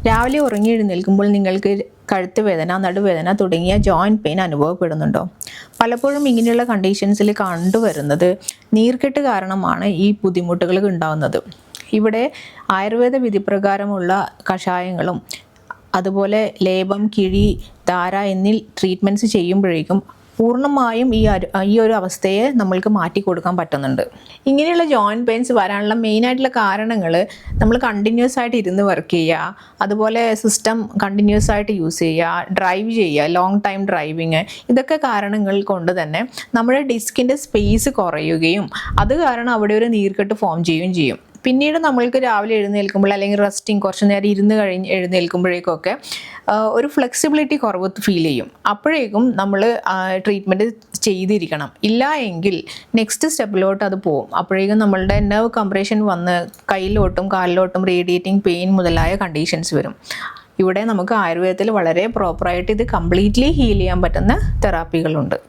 രാവിലെ ഉറങ്ങി എഴുന്നേൽക്കുമ്പോൾ നിങ്ങൾക്ക് കഴുത്ത് വേദന, നടുവേദന തുടങ്ങിയ ജോയിൻറ്റ് പെയിൻ അനുഭവപ്പെടുന്നുണ്ടോ? പലപ്പോഴും ഇങ്ങനെയുള്ള കണ്ടീഷൻസിൽ കണ്ടുവരുന്നത് നീർക്കെട്ട് കാരണമാണ് ഈ ബുദ്ധിമുട്ടുകൾ ഉണ്ടാകുന്നത്. ഇവിടെ ആയുർവേദ വിധിപ്രകാരമുള്ള കഷായങ്ങളും അതുപോലെ ലേപം, കിഴി, ധാര എന്നീ ട്രീറ്റ്മെൻറ്റ്സ് ചെയ്യുമ്പോഴേക്കും പൂർണ്ണമായും ഈ ഒരു അവസ്ഥയെ നമ്മൾക്ക് മാറ്റി കൊടുക്കാൻ പറ്റുന്നുണ്ട്. ഇങ്ങനെയുള്ള ജോയിൻറ്റ് പെയിൻസ് വരാനുള്ള മെയിനായിട്ടുള്ള കാരണങ്ങൾ നമ്മൾ കണ്ടിന്യൂസ് ആയിട്ട് ഇരുന്ന് വർക്ക് ചെയ്യുക, അതുപോലെ സിസ്റ്റം കണ്ടിന്യൂസ് ആയിട്ട് യൂസ് ചെയ്യുക, ഡ്രൈവ് ചെയ്യുക, ലോങ് ടൈം ഡ്രൈവിങ്, ഇതൊക്കെ കാരണങ്ങൾ കൊണ്ട് തന്നെ നമ്മുടെ ഡിസ്കിൻ്റെ സ്പേസ് കുറയുകയും അത് കാരണം അവിടെ ഒരു നീർക്കെട്ട് ഫോം ചെയ്യുകയും ചെയ്യും. പിന്നീട് നമ്മൾക്ക് രാവിലെ എഴുന്നേൽക്കുമ്പോൾ അല്ലെങ്കിൽ റെസ്റ്റിംഗ് കുറച്ച് നേരം ഇരുന്ന് കഴിഞ്ഞ് എഴുന്നേൽക്കുമ്പോഴേക്കൊക്കെ ഒരു ഫ്ലെക്സിബിലിറ്റി കുറവ് ഫീൽ ചെയ്യും. അപ്പോഴേക്കും നമ്മൾ ട്രീറ്റ്മെൻറ്റ് ചെയ്തിരിക്കണം. ഇല്ല എങ്കിൽ നെക്സ്റ്റ് സ്റ്റെപ്പിലോട്ട് അത് പോകും. അപ്പോഴേക്കും നമ്മളുടെ നെർവ് കംപ്രഷൻ വന്ന് കയ്യിലോട്ടും കാലിലോട്ടും റേഡിയേറ്റിംഗ് പെയിൻ മുതലായ കണ്ടീഷൻസ് വരും. ഇവിടെ നമുക്ക് ആയുർവേദത്തിൽ വളരെ പ്രോപ്പറായിട്ട് ഇത് കംപ്ലീറ്റ്ലി ഹീൽ ചെയ്യാൻ പറ്റുന്ന തെറാപ്പികളുണ്ട്.